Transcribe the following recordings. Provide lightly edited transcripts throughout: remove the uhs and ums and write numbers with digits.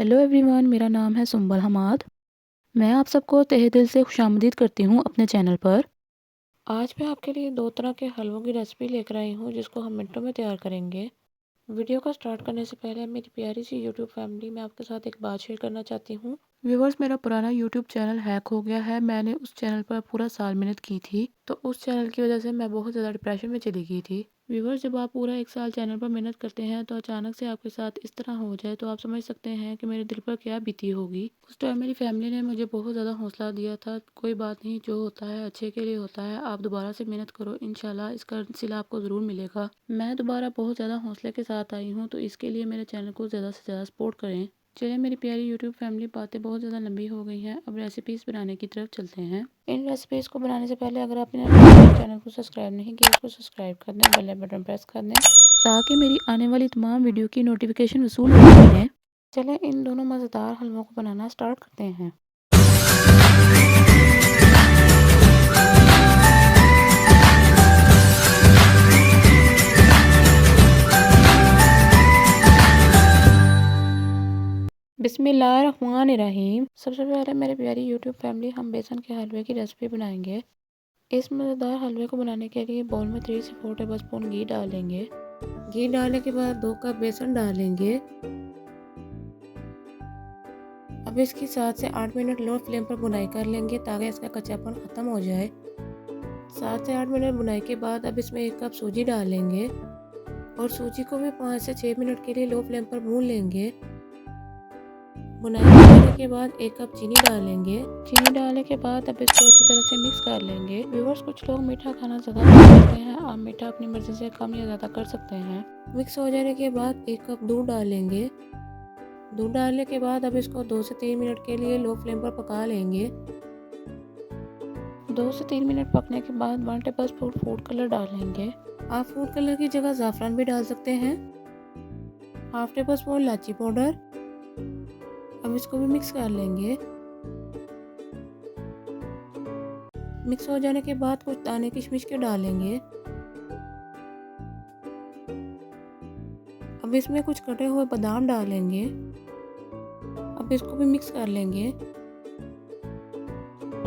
Hello everyone, मेरा नाम है सुंबल हमाद। मैं आप सबको तहे दिल से खुशामदीद करती हूँ अपने चैनल पर। आज मैं आपके लिए दो तरह के हलवों की रेसिपी लेकर आई हूँ जिसको हम मिनटों में तैयार करेंगे। वीडियो को स्टार्ट करने से पहले मेरी प्यारी सी यूट्यूब फैमिली में आपके साथ एक बात शेयर करना चाहती हूँ। व्यूवर्स, मेरा पुराना यूट्यूब चैनल हैक हो गया है। मैंने उस चैनल पर पूरा साल मेहनत की थी, तो उस चैनल की वजह से मैं बहुत ज़्यादा डिप्रेशन में चली गई थी। व्यूवर्स, जब आप पूरा एक साल चैनल पर मेहनत करते हैं तो अचानक से आपके साथ इस तरह हो जाए तो आप समझ सकते हैं कि मेरे दिल पर क्या बीती होगी। उस टाइम मेरी फैमिली ने मुझे बहुत ज़्यादा हौसला दिया था। कोई बात नहीं, जो होता है अच्छे के लिए होता है, आप दोबारा से मेहनत करो, इंशाल्लाह इसका सिला आपको ज़रूर मिलेगा। मैं दोबारा बहुत ज़्यादा हौसले के साथ आई हूँ, तो इसके लिए मेरे चैनल को ज़्यादा से ज़्यादा सपोर्ट करें। चलिए मेरी प्यारी यूट्यूब फैमिली, बातें बहुत ज़्यादा लंबी हो गई हैं, अब रेसिपीज़ बनाने की तरफ चलते हैं। इन रेसिपीज़ को बनाने से पहले अगर आपने चैनल को सब्सक्राइब नहीं किया, उसको सब्सक्राइब कर दें, बेल बटन प्रेस कर दें ताकि मेरी आने वाली तमाम वीडियो की नोटिफिकेशन वसूल होती रहें। चलें इन दोनों मज़ेदार हलवों को बनाना स्टार्ट करते हैं। बिस्मिल्लाहिर्रहमानिर्रहीम। सबसे पहले मेरी प्यारी यूट्यूब फैमिली, हम बेसन के हलवे की रेसिपी बनाएंगे। इस मज़ेदार हलवे को बनाने के लिए बाउल में 3 से 4 टेबल स्पून घी डालेंगे। घी डालने के बाद 2 कप बेसन डालेंगे। अब इसकी 7 से 8 मिनट लो फ्लेम पर बुनाई कर लेंगे ताकि इसका कच्चापन ख़त्म हो जाए। 7 से 8 मिनट बुनाई के बाद अब इसमें 1 कप सूजी डालेंगे और सूजी को भी 5 से 6 मिनट के लिए लो फ्लेम पर भून लेंगे। बुनाई करने के बाद 1 कप चीनी डालेंगे। चीनी डालने के बाद अब इसको अच्छी तरह से मिक्स कर लेंगे। व्यूअर्स, कुछ लोग मीठा खाना ज़्यादा पसंद करते हैं, आप मीठा अपनी मर्ज़ी से कम या ज़्यादा कर सकते हैं। मिक्स हो जाने के बाद 1 कप दूध डालेंगे। दूध डालने के बाद अब इसको 2 से 3 मिनट के लिए लो फ्लेम पर पका लेंगे। 2 से 3 मिनट पकने के बाद 1 टेबल स्पून फूड कलर डालेंगे। आप फूड कलर की जगह ज़ाफ़रान भी डाल सकते हैं। हाफ टेबल स्पून इलायची पाउडर। अब इसको भी मिक्स कर लेंगे। मिक्स हो जाने के बाद कुछ दाने किशमिश के डालेंगे। अब इसमें कुछ कटे हुए बादाम डालेंगे। अब इसको भी मिक्स कर लेंगे।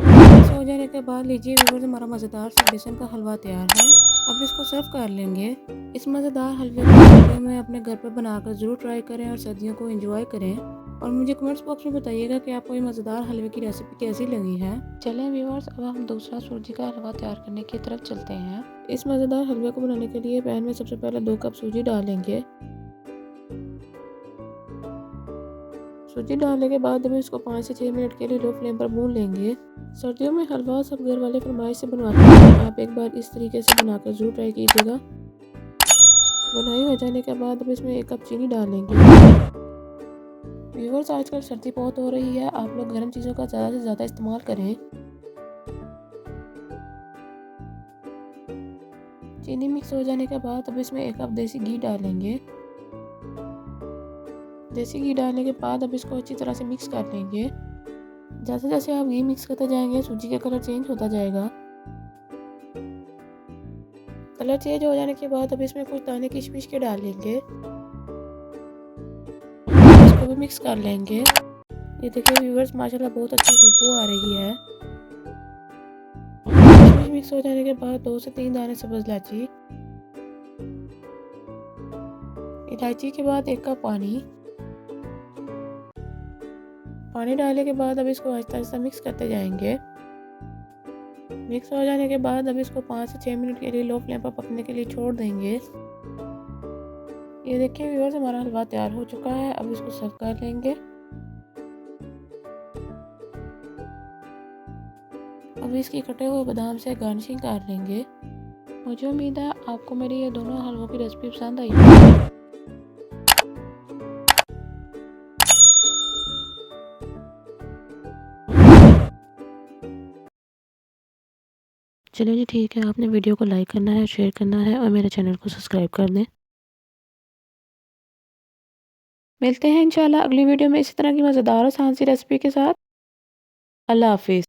मिक्स हो जाने के बाद लीजिए व्यूअर्स, हमारा मज़ेदार सा बेसन का हलवा तैयार है। अब इसको सर्व कर लेंगे। इस मज़ेदार हलवे को सर्दियों में अपने घर पर बनाकर ज़रूर ट्राई करें और सर्दियों को एंजॉय करें। और मुझे कमेंट्स बॉक्स में बताइएगा कि आपको ये मज़ेदार हलवे की रेसिपी कैसी लगी है। चलें व्यूअर्स, अब हम दूसरा सूजी का हलवा तैयार करने की तरफ चलते हैं। इस मज़ेदार हलवे को बनाने के लिए पैन में सबसे पहले 2 कप सूजी डालेंगे। सूजी डालने के बाद हम इसको 5 से 6 मिनट के लिए लो फ्लेम पर भून लेंगे। सर्दियों में हलवा सब घर वाले फरमाइश से बनवाते हैं, आप एक बार इस तरीके से बनाकर जरूर ट्राई कीजिएगा। बुनाई हो जाने के बाद अब इसमें 1 कप चीनी डालेंगे। व्यूअर्स, आजकल सर्दी बहुत हो रही है, आप लोग गर्म चीज़ों का ज़्यादा से ज़्यादा इस्तेमाल करें। चीनी मिक्स हो जाने के बाद अब इसमें 1 कप देसी घी डालेंगे। देसी घी डालने के बाद अब इसको अच्छी तरह से मिक्स कर लेंगे। जैसे जैसे आप घी मिक्स करते जाएंगे सूजी का कलर चेंज होता जाएगा। कलर चेंज हो जाने के बाद अब इसमें कुछ दाने किशमिश के डालेंगे। इसको भी मिक्स कर लेंगे। ये देखिए व्यूअर्स, माशाल्लाह बहुत अच्छी खुशबू आ रही है। किशमिश मिक्स हो जाने के बाद 2 से 3 दाने सब्ज़ इलायची। इलायची के बाद 1 कप पानी। पानी डालने के बाद अब इसको आहिस्ता आहिस्ता मिक्स करते जाएंगे। मिक्स हो जाने के बाद अब इसको 5 से 6 मिनट के लिए लो फ्लेम पर पकने के लिए छोड़ देंगे। ये देखिए व्यूअर्स, हमारा हलवा तैयार हो चुका है। अब इसको सर्व कर लेंगे। अब इसकी कटे हुए बादाम से गार्निशिंग कर लेंगे। मुझे उम्मीद है आपको मेरी ये दोनों हलवों की रेसिपी पसंद आई होगी। चलिए जी, ठीक है, आपने वीडियो को लाइक करना है, शेयर करना है और मेरे चैनल को सब्सक्राइब कर दें। मिलते हैं इंशाल्लाह अगली वीडियो में इसी तरह की मज़ेदार आसान सी रेसिपी के साथ। अल्लाह हाफिज़।